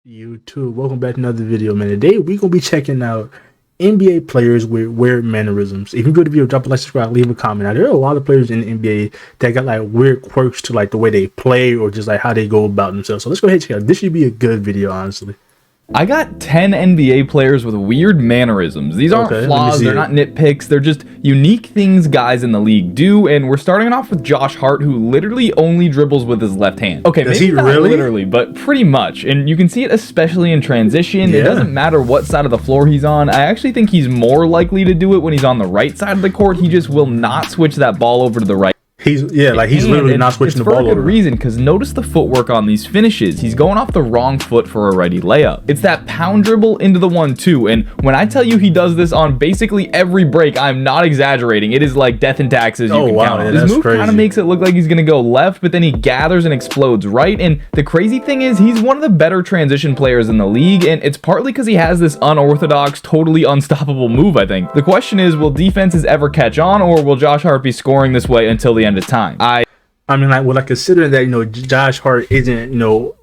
YouTube, welcome back to another video, man. Today we're gonna be checking out NBA players with weird mannerisms. If you enjoyed the video, drop a like, subscribe, leave a comment. Now there are a lot of players in the NBA that got like weird quirks to like the way they play or just like how they go about themselves. So let's go ahead and check it out. This should be a good video, honestly. I got 10 NBA players with weird mannerisms. These aren't flaws, they're not nitpicks, they're just unique things guys in the league do, and we're starting off with Josh Hart, who literally only dribbles with his left hand. Okay, maybe not literally, but pretty much, and you can see it especially in transition. It doesn't matter what side of the floor he's on. I actually think he's more likely to do it when he's on the right side of the court. He just will not switch that ball over to the right. He's literally not switching the ball over. It's for a good reason, because notice the footwork on these finishes. He's going off the wrong foot for a righty layup. It's that pound dribble into the 1-2, and when I tell you he does this on basically every break, I'm not exaggerating. It is like death and taxes. You can count it. His move kind of makes it look like he's gonna go left, but then he gathers and explodes right. And the crazy thing is, he's one of the better transition players in the league, and it's partly because he has this unorthodox, totally unstoppable move. I think the question is, will defenses ever catch on, or will Josh Hart be scoring this way until the end of time? I mean, like, well, I consider that, Josh Hart isn't,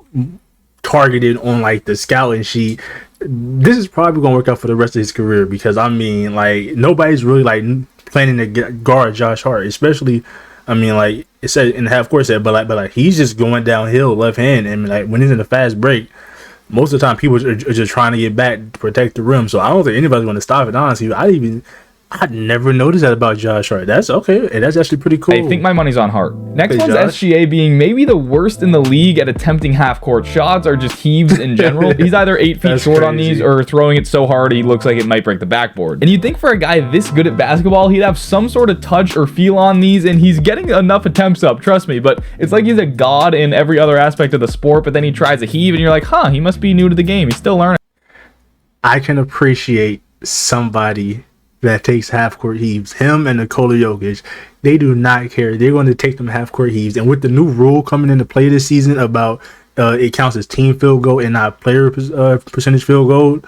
targeted on like the scouting sheet. This is probably gonna work out for the rest of his career, because I mean, like, nobody's really like planning to guard Josh Hart, especially. I mean, like it said in the half court set, but like he's just going downhill left hand, and like when he's in the fast break, most of the time people are just trying to get back to protect the rim. So I don't think anybody's going to stop it. Honestly, I never noticed that about Josh Hart. That's okay. And that's actually pretty cool. I think my money's on Hart. Next one's SGA, being maybe the worst in the league at attempting half-court shots or just heaves in general. He's either 8 feet short on these or throwing it so hard he looks like it might break the backboard. And you'd think for a guy this good at basketball, he'd have some sort of touch or feel on these, and he's getting enough attempts up, trust me. But it's like he's a god in every other aspect of the sport, but then he tries a heave, and you're like, huh, he must be new to the game. He's still learning. I can appreciate somebody that takes half-court heaves. Him and Nikola Jokic, they do not care. They're going to take them half-court heaves. And with the new rule coming into play this season about it counts as team field goal and not player percentage field goal,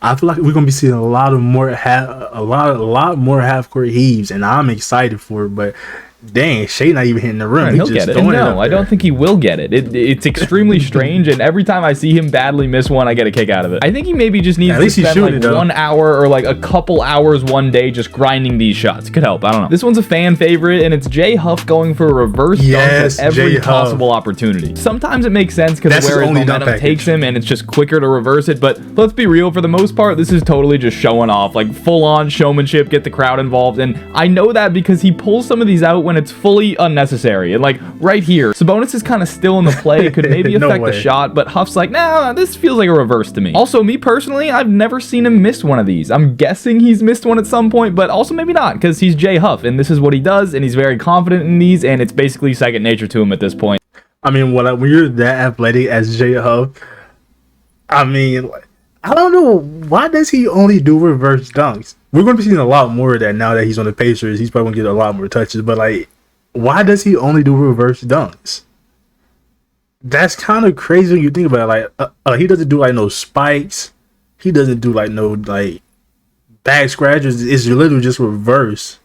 I feel like we're going to be seeing a lot more half-court heaves, and I'm excited for it. But dang, Shea not even hitting the rim. He'll get it. No, I don't think he will get it. It's extremely strange, and every time I see him badly miss one, I get a kick out of it. I think he maybe just needs to spend like 1 hour or like a couple hours one day just grinding these shots. Could help. I don't know. This one's a fan favorite, and it's Jay Huff going for a reverse dunk at every possible opportunity. Sometimes it makes sense because where his momentum takes him, and it's just quicker to reverse it. But let's be real, for the most part, this is totally just showing off, like full-on showmanship, get the crowd involved. And I know that because he pulls some of these out when it's fully unnecessary. And like right here, Sabonis is kind of still in the play, could maybe affect the shot, but Huff's like, nah, this feels like a reverse to me. Also, me personally, I've never seen him miss one of these. I'm guessing he's missed one at some point, but also maybe not, because he's Jay Huff, and this is what he does, and he's very confident in these, and it's basically second nature to him at this point. I mean, when you're that athletic as Jay Huff, I mean, I don't know, why does he only do reverse dunks? We're going to be seeing a lot more of that now that he's on the Pacers. He's probably going to get a lot more touches, but like, why does he only do reverse dunks? That's kind of crazy when you think about it. Like, he doesn't do like no spikes. He doesn't do like no like back scratches. It's literally just reverse.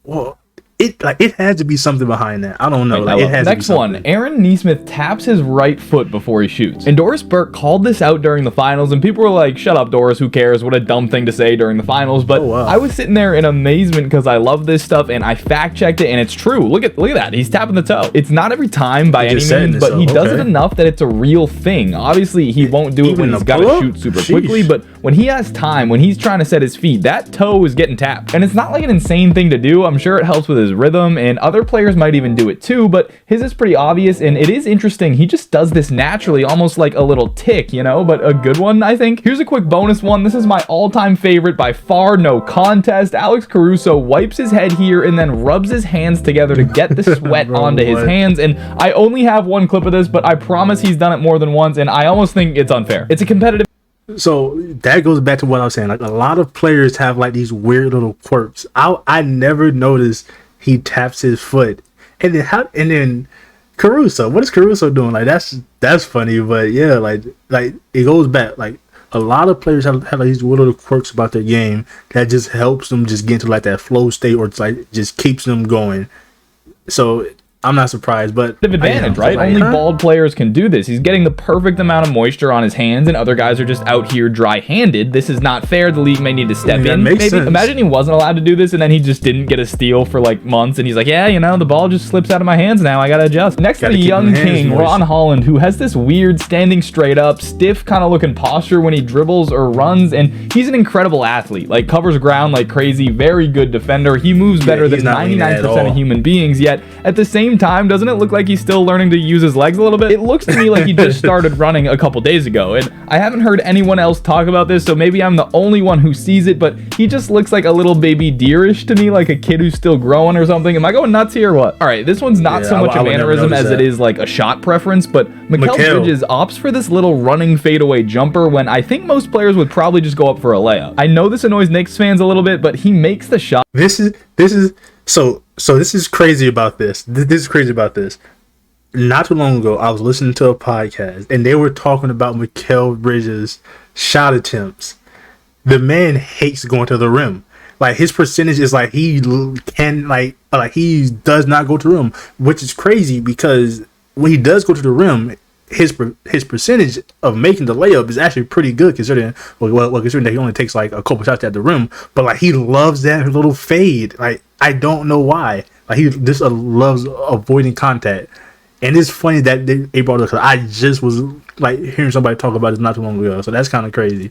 Well, it has to be something behind that. I don't know. Like, it has Next to be one, Aaron Nesmith taps his right foot before he shoots. And Doris Burke called this out during the finals, and people were like, shut up, Doris, who cares? What a dumb thing to say during the finals. But I was sitting there in amazement because I love this stuff, and I fact-checked it, and it's true. Look at that. He's tapping the toe. It's not every time by any means, but he does it enough that it's a real thing. Obviously, he won't do it when he's got to shoot super quickly, but when he has time, when he's trying to set his feet, that toe is getting tapped. And it's not like an insane thing to do. I'm sure it helps with his rhythm, and other players might even do it too, but his is pretty obvious, and it is interesting. He just does this naturally, almost like a little tick, but a good one, I think. Here's a quick bonus one. This is my all-time favorite by far, no contest. Alex Caruso wipes his head here and then rubs his hands together to get the sweat onto his hands, and I only have one clip of this, but I promise he's done it more than once, and I almost think it's unfair. It's a competitive. So that goes back to what I was saying. Like, a lot of players have like these weird little quirks. I never noticed he taps his foot, and then Caruso. What is Caruso doing? Like, that's funny, but yeah, like it goes back. Like, a lot of players have like these little quirks about their game that just helps them just get into like that flow state, or it's like just keeps them going. So I'm not surprised, but advantage, right? Only bald players can do this. He's getting the perfect amount of moisture on his hands, and other guys are just out here dry-handed. This is not fair. The league may need to step in. Maybe sense. Imagine he wasn't allowed to do this, and then he just didn't get a steal for like months, and he's like, yeah, you know, the ball just slips out of my hands now. I gotta adjust. Next to the young king, Ron Holland, who has this weird standing straight up, stiff kind of looking posture when he dribbles or runs, and he's an incredible athlete. Like covers ground like crazy, very good defender. He moves better than 99% of human beings. Yet at the same time, doesn't it look like he's still learning to use his legs a little bit? It looks to me like he just started running a couple days ago, and I haven't heard anyone else talk about this, so maybe I'm the only one who sees it, but he just looks like a little baby deerish to me, like a kid who's still growing or something. Am I going nuts here or what? All right, this one's not so much a mannerism as it is like a shot preference, but Mikal Bridges opts for this little running fadeaway jumper when I think most players would probably just go up for a layup. I know this annoys Knicks fans a little bit, but he makes the shot. This is crazy about this. This is crazy about this. Not too long ago, I was listening to a podcast, and they were talking about Mikal Bridges' shot attempts. The man hates going to the rim. Like his percentage is like he can like he does not go to the rim, which is crazy because when he does go to the rim, his percentage of making the layup is actually pretty good considering considering that he only takes like a couple shots at the rim. But like he loves that little fade. Like I don't know why. Like he just loves avoiding contact. And it's funny that they brought it up because I just was like hearing somebody talk about this not too long ago. So that's kind of crazy.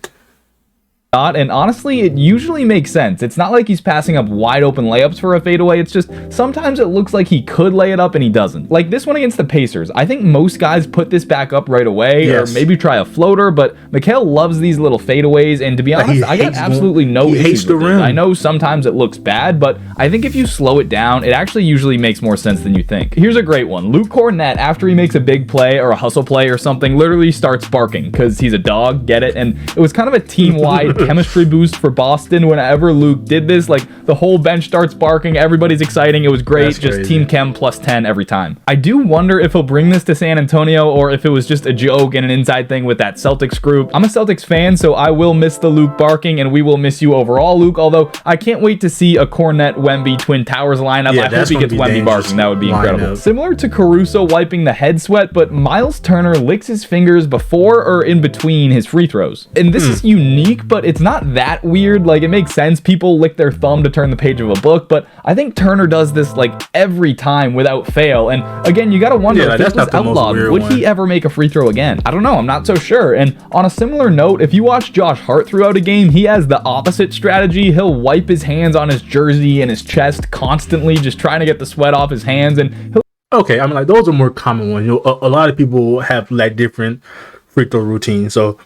And honestly, it usually makes sense. It's not like he's passing up wide open layups for a fadeaway. It's just sometimes it looks like he could lay it up and he doesn't. Like this one against the Pacers. I think most guys put this back up right away or maybe try a floater, but Mikal loves these little fadeaways, and to be honest, I got absolutely no issues with it. I know sometimes it looks bad, but I think if you slow it down, it actually usually makes more sense than you think. Here's a great one. Luke Cornett, after he makes a big play or a hustle play or something, literally starts barking because he's a dog, get it? And it was kind of a team-wide chemistry boost for Boston whenever Luke did this. Like the whole bench starts barking, everybody's exciting, it was great. That's just crazy. Team chem plus 10 every time. I do wonder if he'll bring this to San Antonio or if it was just a joke and an inside thing with that Celtics group. I'm a Celtics fan, so I will miss the Luke barking, and we will miss you overall, Luke, although I can't wait to see a Cornett Wemby Twin Towers lineup. I hope he gets Wemby barking. That would be incredible. Similar to Caruso wiping the head sweat, but Miles Turner licks his fingers before or in between his free throws. And this is unique, but it's not that weird. Like it makes sense. People lick their thumb to turn the page of a book, but I think Turner does this like every time without fail. And again, you gotta wonder if this was outlawed, would he ever make a free throw again? I don't know. I'm not so sure. And on a similar note, if you watch Josh Hart throughout a game, he has the opposite strategy. He'll wipe his hands on his jersey and his chest constantly, just trying to get the sweat off his hands. And he'll okay, I mean, like those are more common ones. You know, a lot of people have like different free throw routines, so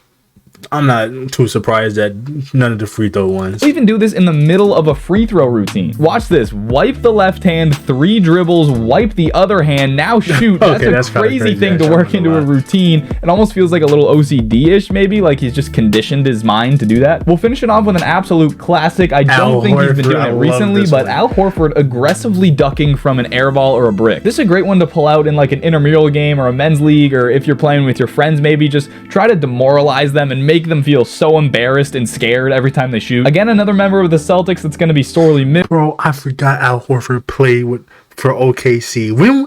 I'm not too surprised that none of the free throw ones. Even do this in the middle of a free throw routine. Watch this. Wipe the left hand, 3 dribbles, wipe the other hand, now shoot. That's a crazy thing to work into a routine. It almost feels like a little OCD-ish maybe, like he's just conditioned his mind to do that. We'll finish it off with an absolute classic. I don't think he's been doing it recently, but Al Horford aggressively ducking from an air ball or a brick. This is a great one to pull out in like an intramural game or a men's league, or if you're playing with your friends maybe, just try to demoralize them and make them feel so embarrassed and scared every time they shoot. Again, another member of the Celtics that's going to be sorely missed. Bro, I forgot Al Horford played for OKC. When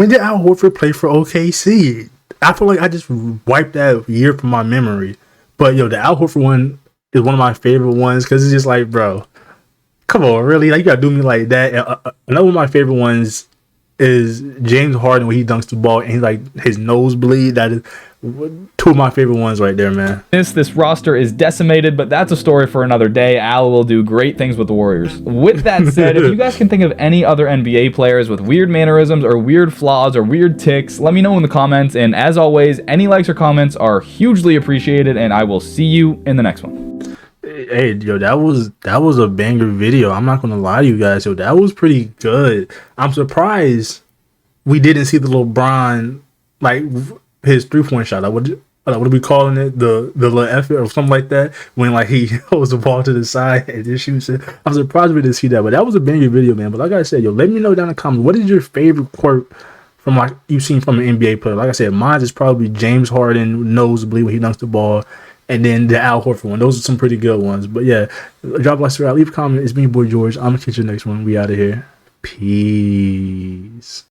did Al Horford play for OKC? I feel like I just wiped that year from my memory. But yo, the Al Horford one is one of my favorite ones because it's just like, bro, come on, really? Like you gotta do me like that. Another one of my favorite ones is James Harden when he dunks the ball and he's like his nose bleed. That is 2 of my favorite ones right there, man. This roster is decimated, but that's a story for another day. Al will do great things with the Warriors. With that said, if you guys can think of any other NBA players with weird mannerisms or weird flaws or weird ticks, let me know in the comments. And as always, any likes or comments are hugely appreciated, and I will see you in the next one. Hey, yo, that was a banger video. I'm not gonna lie to you guys, yo, that was pretty good. I'm surprised we didn't see the LeBron like his 3-point shot. What are we calling it? The little effort or something like that. When like he holds the ball to the side and just shoots it. I'm surprised we didn't see that, but that was a banger video, man. But like I said, yo, let me know down in the comments, what is your favorite quirk from like you've seen from an NBA player? Like I said, mine is probably James Harden nosebleed when he dunks the ball. And then the Al Horford one. Those are some pretty good ones. But yeah, drop a like, leave a comment. It's me, boy George. I'm going to catch you next one. We out of here. Peace.